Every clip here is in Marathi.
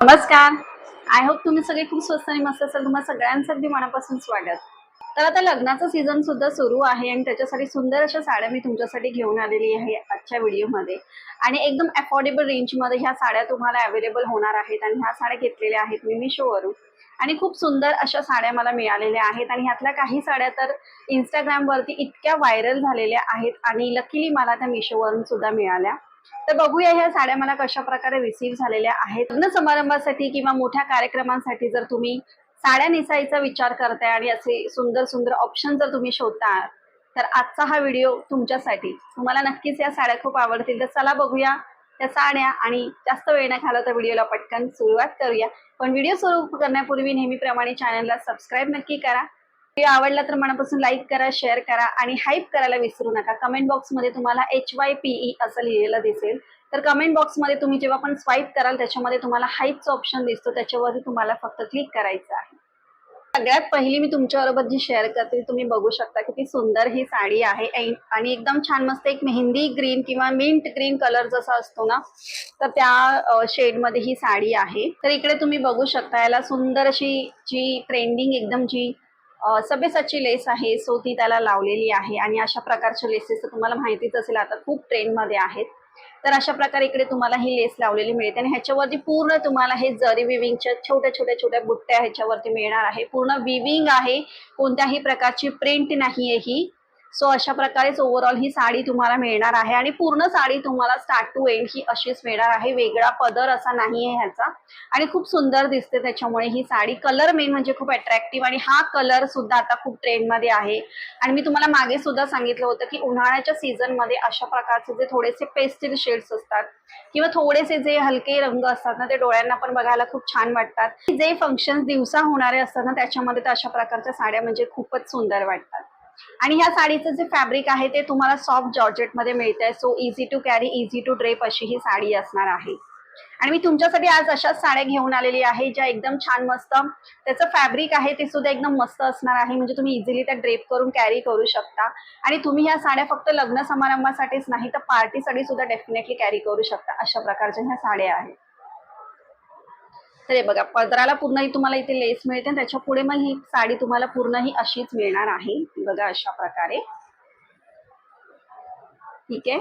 नमस्कार. आय होप तुम्ही सगळे खूप स्वस्त आणि मस्त असाल. तुम्हा सगळ्यांचं अगदी मनापासून स्वागत. तर आता लग्नाचा सीझन सुद्धा सुरू आहे आणि त्याच्यासाठी सुंदर अशा साड्या मी तुमच्यासाठी घेऊन आलेली आहे आजच्या व्हिडिओमध्ये. आणि एकदम अफोर्डेबल रेंजमध्ये ह्या साड्या तुम्हाला अवेलेबल होणार आहेत आणि ह्या साड्या घेतलेल्या आहेत मी मिशोवरून. आणि खूप सुंदर अशा साड्या मला मिळालेल्या आहेत आणि ह्यातल्या काही साड्या तर इंस्टाग्रामवरती इतक्या व्हायरल झालेल्या आहेत आणि लकीली मला त्या मिशोवरून सुद्धा मिळाल्या. तर बघूया ह्या साड्या मला कशा प्रकारे रिसीव्ह झालेल्या आहेत. लग्न समारंभासाठी किंवा मोठ्या कार्यक्रमांसाठी जर तुम्ही साड्या नेसायचा विचार करताय आणि असे सुंदर सुंदर ऑप्शन जर तुम्ही शोधता, तर आजचा हा व्हिडिओ तुमच्यासाठी. तुम्हाला नक्कीच या साड्या खूप आवडतील. तर चला बघूया त्या साड्या आणि जास्त वेळ न घालवता व्हिडिओला पटकन सुरुवात करूया. पण व्हिडिओ सुरू करण्यापूर्वी नेहमीप्रमाणे चॅनलला सबस्क्राईब नक्की करा. व्हिडिओ आवडला तर मनापासून लाईक करा, शेअर करा आणि हाईप करायला विसरू नका. कमेंट बॉक्समध्ये तुम्हाला HYPE असं लिहिलेलं दिसेल. तर कमेंट बॉक्समध्ये तुम्ही जेव्हा पण स्वाईप कराल त्याच्यामध्ये तुम्हाला हाईपचं ऑप्शन दिसतो, त्याच्यावरती तुम्हाला फक्त क्लिक करायचं आहे. सगळ्यात पहिली मी तुमच्याबरोबर जी शेअर करते तुम्ही बघू शकता किती सुंदर ही साडी आहे आणि एकदम छान मस्त एक मेहंदी ग्रीन किंवा मिंट ग्रीन कलर जसा असतो ना, तर त्या शेडमध्ये ही साडी आहे. तर इकडे तुम्ही बघू शकता याला सुंदर अशी जी ट्रेंडिंग एकदम जी सभेसाची लेस आहे सो ती त्याला लावलेली आहे आणि अशा प्रकारच्या लेसेस तुम्हाला माहितीच असेल आता खूप ट्रेंडमध्ये आहेत. तर अशा प्रकारे इकडे तुम्हाला ही लेस लावलेली मिळते आणि ह्याच्यावरती पूर्ण तुम्हाला हे जरी विविंगच्या छोट्या छोट्या छोट्या बुट्ट्या ह्याच्यावरती मिळणार आहे. पूर्ण विविंग आहे, कोणत्याही प्रकारची प्रिंट नाहीये ही. सो अशा प्रकारेच ओव्हरऑल ही साडी तुम्हाला मिळणार आहे आणि पूर्ण साडी तुम्हाला स्टार्ट टू एंड ही अशीच मिळणार आहे. वेगळा पदर असा नाहीये ह्याचा आणि खूप सुंदर दिसते त्याच्यामुळे ही साडी. कलर मेन म्हणजे खूप अट्रॅक्टिव्ह आणि हा कलर सुद्धा आता खूप ट्रेंडमध्ये आहे. आणि मी तुम्हाला मागे सुद्धा सांगितलं होतं की उन्हाळ्याच्या सीझनमध्ये अशा प्रकारचे जे थोडेसे पेस्टल शेड्स असतात किंवा थोडेसे जे हलके रंग असतात ना, ते डोळ्यांना पण बघायला खूप छान वाटतात. जे फंक्शन दिवसा होणारे असतात ना, त्याच्यामध्ये तर अशा प्रकारच्या साड्या म्हणजे खूपच सुंदर वाटतात. आणि ह्या साडीचं जे फॅब्रिक आहे ते तुम्हाला सॉफ्ट जॉर्जेटमध्ये मिळतंय. So easy to carry, easy to drape अशी ही साडी असणार आहे. आणि मी तुमच्यासाठी आज अशाच साड्या घेऊन आलेली आहे ज्या एकदम छान मस्त त्याचं फॅब्रिक आहे ते सुद्धा एकदम मस्त असणार आहे. म्हणजे तुम्ही इझिली त्या ड्रेप करून कॅरी करू शकता आणि तुम्ही ह्या साड्या फक्त लग्न समारंभासाठीच नाही तर पार्टीसाठी सुद्धा डेफिनेटली कॅरी करू शकता. अशा प्रकारच्या ह्या साड्या आहेत. तर हे बघा पदराला पूर्ण ही तुम्हाला इथे लेस मिळते आणि त्याच्या पुढे मग ही साडी तुम्हाला पूर्ण ही अशीच मिळणार आहे. बघा अशा प्रकारे. ठीक आहे.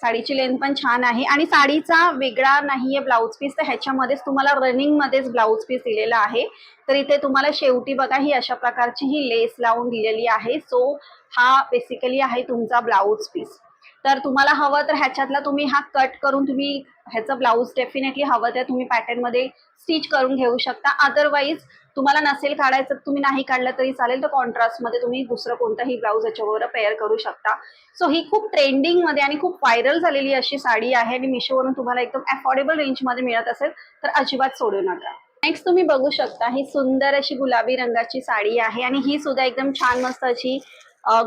साडीची लेंथ पण छान आहे आणि साडीचा वेगळा नाहीये ब्लाउज पीस, तर ह्याच्यामध्येच तुम्हाला रनिंग मध्येच ब्लाउज पीस दिलेला आहे. तर इथे तुम्हाला शेवटी बघा ही अशा प्रकारची ही लेस लावून दिलेली आहे. सो हा बेसिकली आहे तुमचा ब्लाउज पीस. तर तुम्हाला हवं तर ह्याच्यातला तुम्ही हा कट करून तुम्ही ह्याचं ब्लाउज डेफिनेटली हवं त्या तुम्ही पॅटर्नमध्ये स्टिच करून घेऊ शकता. अदरवाईज तुम्हाला नसेल काढायचं तुम्ही नाही काढलं तरी चालेल, तर कॉन्ट्रास्टमध्ये तुम्ही दुसरं कोणताही ब्लाउज याच्याबरोबर पेअर करू शकता. सो ही खूप ट्रेंडिंगमध्ये आणि खूप व्हायरल झालेली अशी साडी आहे आणि मिशोवरून तुम्हाला एकदम अफोर्डेबल रेंजमध्ये मिळत असेल तर अजिबात सोडू नका. नेक्स्ट तुम्ही बघू शकता ही सुंदर अशी गुलाबी रंगाची साडी आहे आणि ही सुद्धा एकदम छान मस्त अशी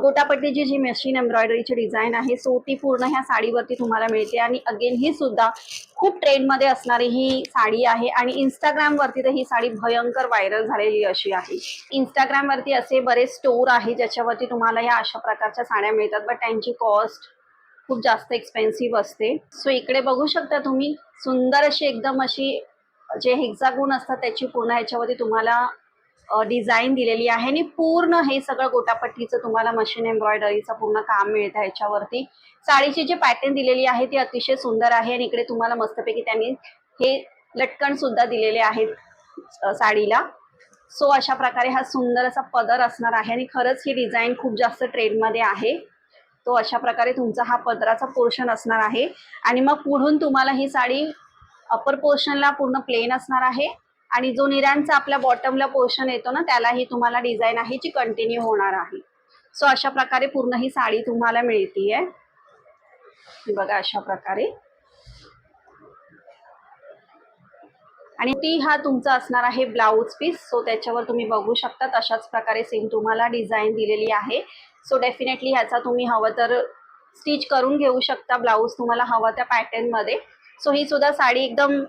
गोटापट्टीची जी मशीन एम्ब्रॉयडरीची डिझाईन आहे सो ती पूर्ण ह्या साडीवरती तुम्हाला मिळते आणि अगेन ही सुद्धा खूप ट्रेंडमध्ये असणारी ही साडी आहे आणि इंस्टाग्रामवरती तर ही साडी भयंकर व्हायरल झालेली अशी आहे. इंस्टाग्रामवरती असे बरेच स्टोर आहे ज्याच्यावरती तुम्हाला या अशा प्रकारच्या साड्या मिळतात, बट त्यांची कॉस्ट खूप जास्त एक्सपेन्सिव्ह असते. सो इकडे बघू शकता तुम्ही सुंदर अशी एकदम अशी जे हेक्सागोन असतात त्याची पूर्ण ह्याच्यावरती तुम्हाला डिझाईन दिलेली आहे आणि पूर्ण हे सगळं गोटापट्टीचं तुम्हाला मशीन एम्ब्रॉयडरीचं पूर्ण काम मिळतं ह्याच्यावरती. साडीची जी पॅटर्न दिलेली आहे ती अतिशय सुंदर आहे आणि इकडे तुम्हाला मस्तपैकी त्यांनी हे लटकन सुद्धा दिलेले आहेत साडीला. सो अशा प्रकारे हा सुंदर असा पदर असणार आहे आणि खरंच ही डिझाईन खूप जास्त ट्रेंडमध्ये आहे. तो अशा प्रकारे तुमचा हा पदराचा पोर्शन असणार आहे आणि मग पुढून तुम्हाला ही साडी अपर पोर्शनला पूर्ण प्लेन असणार आहे आणि जो निऱ्यांचा आपल्या बॉटमला पोर्शन येतो ना त्यालाही तुम्हाला डिझाईन आहे जी कंटिन्यू होणार आहे. सो अशा प्रकारे पूर्ण ही साडी तुम्हाला मिळतीये. बघा अशा प्रकारे. आणि ती हा तुमचा असणार आहे ब्लाउज पीस. सो त्याच्यावर तुम्ही बघू शकता अशाच प्रकारे सेम तुम्हाला डिझाईन दिलेली आहे. सो डेफिनेटली ह्याचा तुम्ही हवं तर स्टिच करून घेऊ शकता ब्लाऊज तुम्हाला हवं त्या पॅटर्नमध्ये. सो ही सुद्धा साडी एकदम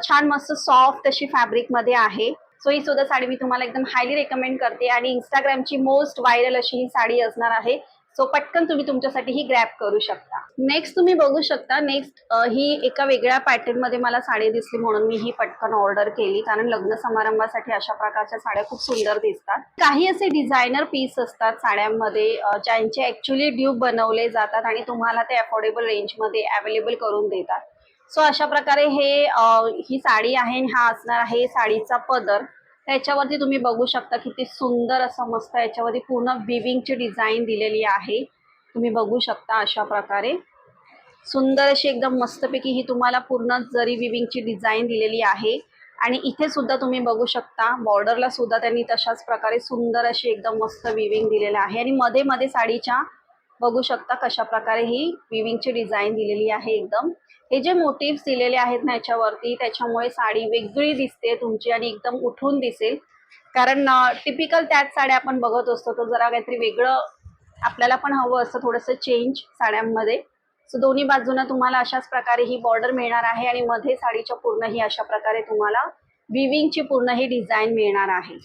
छान मस्त सॉफ्ट अशी फॅब्रिकमध्ये आहे. सो ही सुद्धा साडी मी तुम्हाला एकदम हायली रेकमेंड करते आणि इंस्टाग्रामची मोस्ट व्हायरल अशी ही साडी असणार आहे. सो पटकन तुम्ही तुमच्यासाठी ही ग्रॅब करू शकता. नेक्स्ट तुम्ही बघू शकता, नेक्स्ट ही एका वेगळ्या पॅटर्न मध्ये मला साडी दिसली म्हणून मी ही पटकन ऑर्डर केली, कारण लग्न समारंभासाठी अशा प्रकारच्या साड्या खूप सुंदर दिसतात. काही असे डिझायनर पीस असतात साड्यांमध्ये ज्यांचे ऍक्च्युली ड्यूप बनवले जातात आणि तुम्हाला ते अफोर्डेबल रेंजमध्ये अवेलेबल करून देतात. सो अशा प्रकारे ही साडी आहे, हा असणार आहे साडीचा पदर. त्याच्यावरती तुम्ही बघू शकता किती सुंदर असं मस्त याच्यावरती पूर्ण विविंगची डिझाईन दिलेली आहे. तुम्ही बघू शकता अशा प्रकारे सुंदर अशी एकदम मस्तपैकी ही तुम्हाला पूर्ण जरी विविंगची डिझाईन दिलेली आहे. आणि इथे सुद्धा तुम्ही बघू शकता बॉर्डरला सुद्धा त्यांनी तशाच प्रकारे सुंदर अशी एकदम मस्त विविंग दिलेलं आहे. आणि मध्ये मध्ये साडीच्या बघू शकता कशा प्रकारे ही विविंगची डिझाईन दिलेली आहे. एकदम हे जे मोटिव्स दिलेले आहेत ना याच्यावरती, त्याच्यामुळे साडी वेगळी दिसते तुमची आणि एकदम उठून दिसेल. कारण टिपिकल त्याच साड्या आपण बघत असतो, तर जरा काहीतरी वेगळं आपल्याला पण हवं असतं, थोडंसं चेंज साड्यांमध्ये. सो दोन्ही बाजूने तुम्हाला अशाच प्रकारे ही बॉर्डर मिळणार आहे आणि मध्ये साडीच्या पूर्ण ही अशा प्रकारे तुम्हाला विविंगची पूर्ण ही डिझाईन मिळणार आहे.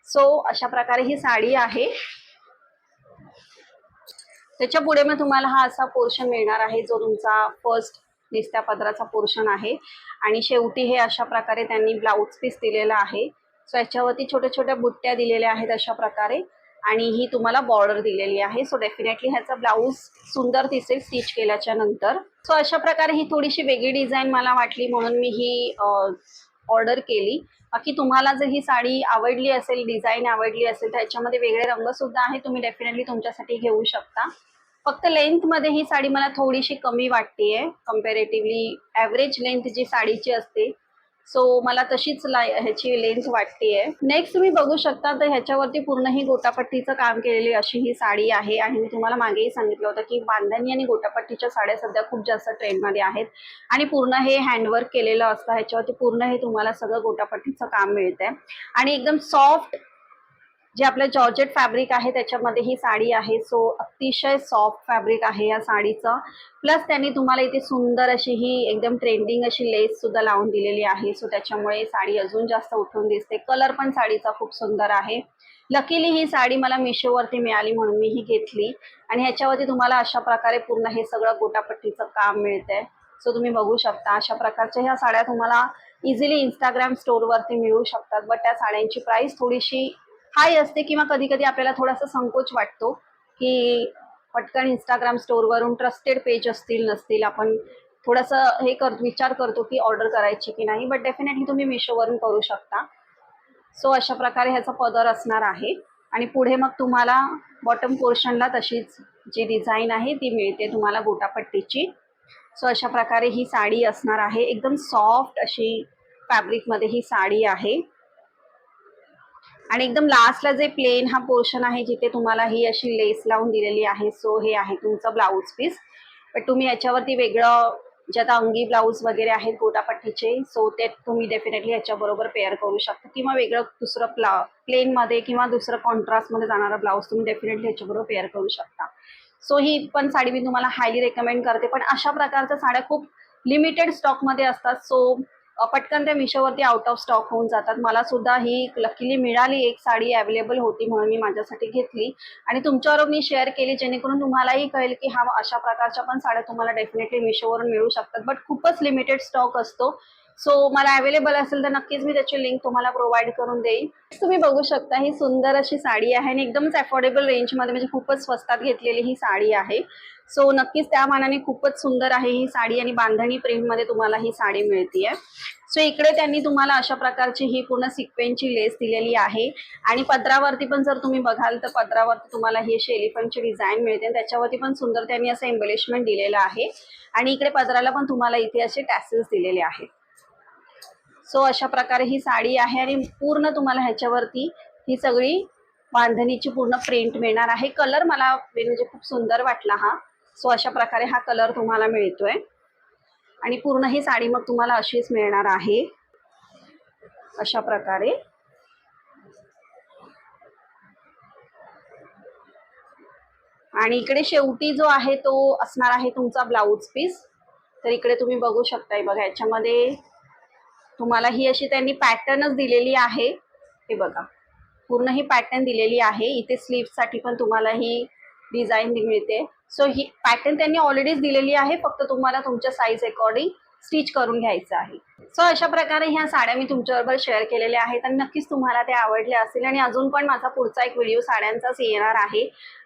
सो अशा प्रकारे ही साडी आहे. त्याच्या पुढे मग तुम्हाला हा असा पोर्शन मिळणार आहे जो तुमचा फर्स्ट निस्त्या पदराचा पोर्शन आहे. आणि शेवटी हे अशा प्रकारे त्यांनी ब्लाउज पीस दिलेला आहे. सो याच्यावरती छोट्या छोट्या बुट्ट्या दिलेल्या आहेत अशा प्रकारे आणि ही तुम्हाला बॉर्डर दिलेली आहे. सो डेफिनेटली ह्याचा ब्लाऊज सुंदर दिसेल स्टिच केल्याच्या नंतर. सो अशा प्रकारे ही थोडीशी वेगळी डिझाईन मला वाटली म्हणून मी ही ऑर्डर केली. बाकी तुम्हाला जर ही साडी आवडली असेल, डिझाईन आवडली असेल, तर याच्यामध्ये वेगळे रंग सुद्धा आहेत, तुम्ही डेफिनेटली तुमच्यासाठी घेऊ शकता. फक्त लेंथ मध्ये ही साडी मला थोडीशी कमी वाटतेय कंपॅरेटिव्हली ॲव्हरेज लेंथ जी साडीची असते. सो मला तशीच ह्याची लेंथ वाटतेय. नेक्स्ट तुम्ही बघू शकता तर ह्याच्यावरती पूर्ण ही गोटापट्टीचं काम केलेली अशी ही साडी आहे. आणि मी तुम्हाला मागेही सांगितलं होतं की बांधणी आणि गोटापट्टीच्या साड्या सध्या खूप जास्त ट्रेंडमध्ये आहेत आणि पूर्ण हे हँडवर्क केलेलं असतं. ह्याच्यावरती पूर्ण हे तुम्हाला सगळं गोटापट्टीचं काम मिळतंय आणि एकदम सॉफ्ट जे आपलं जॉर्जेट फॅब्रिक आहे त्याच्यामध्ये ही साडी आहे. सो अतिशय सॉफ्ट फॅब्रिक आहे या साडीचं. प्लस त्यांनी तुम्हाला इथे सुंदर अशी ही एकदम ट्रेंडिंग अशी लेस सुद्धा लावून दिलेली आहे. सो त्याच्यामुळे साडी अजून जास्त उठून दिसते. कलर पण साडीचा खूप सुंदर आहे. लकीली ही साडी मला मिशोवरती मिळाली म्हणून मी ही घेतली. आणि ह्याच्यावरती तुम्हाला अशा प्रकारे पूर्ण हे सगळं गोटापट्टीचं काम मिळतंय. सो तुम्ही बघू शकता अशा प्रकारच्या ह्या साड्या तुम्हाला इझिली इंस्टाग्राम स्टोअरवरती मिळू शकतात. बट त्या साड्यांची प्राइस थोडीशी हाय असते किंवा कधी कधी आपल्याला थोडासा संकोच वाटतो की पटकन इंस्टाग्राम स्टोअरवरून ट्रस्टेड पेज असतील नसतील, आपण थोडंसं विचार करतो की ऑर्डर करायची की नाही. बट डेफिनेटली तुम्ही मिशोवरून करू शकता. सो अशा प्रकारे ह्याचा पदर असणार आहे. आणि पुढे मग तुम्हाला बॉटम पोर्शनला तशीच जी डिझाईन आहे ती मिळते तुम्हाला गोटापट्टीची. सो अशा प्रकारे ही साडी असणार आहे. एकदम सॉफ्ट अशी फॅब्रिकमध्ये ही साडी आहे. आणि एकदम लास्टला जे प्लेन हा पोर्शन आहे जिथे तुम्हाला ही अशी लेस लावून दिलेली आहे. सो हे आहे तुमचं ब्लाऊज पीस. बट तुम्ही याच्यावरती वेगळं जे आता अंगी ब्लाऊज वगैरे आहेत गोटापट्टीचे, सो ते तुम्ही डेफिनेटली याच्याबरोबर पेअर करू शकता किंवा वेगळं दुसरं प्लेनमध्ये किंवा दुसरं कॉन्ट्रास्टमध्ये जाणारा ब्लाऊज तुम्ही डेफिनेटली याच्याबरोबर पेअर करू शकता. सो ही पण साडी मी तुम्हाला हायली रेकमेंड करते. पण अशा प्रकारच्या साड्या खूप लिमिटेड स्टॉकमध्ये असतात. सो पटकन त्या मिशोवरती आउट ऑफ स्टॉक होऊन जातात. मला सुद्धा ही लकीली मिळाली, एक साडी अवेलेबल होती म्हणून मी माझ्यासाठी घेतली आणि तुमच्याबरोबर मी शेअर केली जेणेकरून तुम्हालाही कळेल की हा अशा प्रकारच्या पण साड्या तुम्हाला डेफिनेटली मिशोवरून मिळू शकतात. बट खूपच लिमिटेड स्टॉक असतो. सो मला अवेलेबल असेल तर नक्कीच मी त्याची लिंक तुम्हाला प्रोव्हाइड करून देईन. तुम्ही बघू शकता ही सुंदर अशी साडी आहे आणि एकदमच अफोर्डेबल रेंजमध्ये, म्हणजे खूपच स्वस्तात घेतलेली ही साडी आहे. सो नक्कीच त्या मानाने खूपच सुंदर आहे ही साडी आणि बांधणी प्रिंटमध्ये तुम्हाला ही साडी मिळते. सो इकडे त्यांनी तुम्हाला अशा प्रकारची ही पूर्ण सिक्वेन्सची लेस दिलेली आहे. आणि पदरावरती पण जर तुम्ही बघाल तर पदरावरती तुम्हाला ही अशी एलिफंटची डिझाईन मिळते. त्याच्यावरती पण सुंदर त्यांनी असं एम्बेलिशमेंट दिलेलं आहे. आणि इकडे पदराला पण तुम्हाला इथे असे टॅसेल्स दिलेले आहेत. सो अशा प्रकारे ही साडी आहे आणि पूर्ण तुम्हाला ह्याच्यावरती ही सगळी बांधणीची पूर्ण प्रिंट मिळणार आहे. कलर मला म्हणजे खूप सुंदर वाटला हा. सो अशा प्रकारे हा कलर तुम्हाला मिळतोय आणि पूर्ण ही साडी मग तुम्हाला अशीच मिळणार आहे अशा प्रकारे. आणि इकडे शेवटी जो आहे तो असणार आहे तुमचा ब्लाऊज पीस. तर इकडे तुम्ही बघू शकताय बघा, याच्यामध्ये तुम्हाला ही अशी त्यांनी पॅटर्नच दिलेली आहे. हे बघा पूर्ण ही पॅटर्न दिलेली आहे. इथे स्लीव्हसाठी पण तुम्हाला ही डिझाईन मिळते. सो ही पॅटर्न त्यांनी ऑलरेडीच दिलेली आहे, फक्त तुम्हाला तुमच्या साईज अकॉर्डिंग स्टिच करून घ्यायचं आहे. सो अशा प्रकारे ह्या साड्या मी तुमच्याबरोबर शेअर केलेल्या आहेत आणि नक्कीच तुम्हाला त्या आवडल्या असतील. आणि अजून पण माझा पुढचा एक व्हिडिओ साड्यांचाच येणार आहे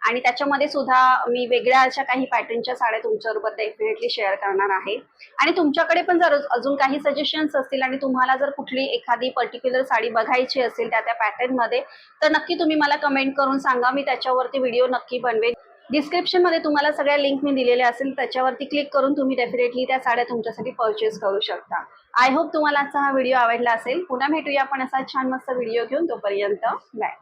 आणि त्याच्यामध्ये सुद्धा मी वेगळ्या अशा काही पॅटर्नच्या साड्या तुमच्याबरोबर डेफिनेटली शेअर करणार आहे. आणि तुमच्याकडे पण जर अजून काही सजेशन्स असतील आणि तुम्हाला जर कुठली एखादी पर्टिक्युलर साडी बघायची असेल त्या त्या पॅटर्नमध्ये, तर नक्की तुम्ही मला कमेंट करून सांगा. मी त्याच्यावरती व्हिडिओ नक्की बनवेन. डिस्क्रिप्शनमध्ये तुम्हाला सगळ्या लिंक मी दिलेल्या असेल, त्याच्यावरती क्लिक करून तुम्ही डेफिनेटली त्या साड्या तुमच्यासाठी परचेस करू शकता. आय होप तुम्हाला आजचा हा व्हिडिओ आवडला असेल. पुन्हा भेटूया आपण असा छान मस्त व्हिडिओ घेऊन. तोपर्यंत बाय.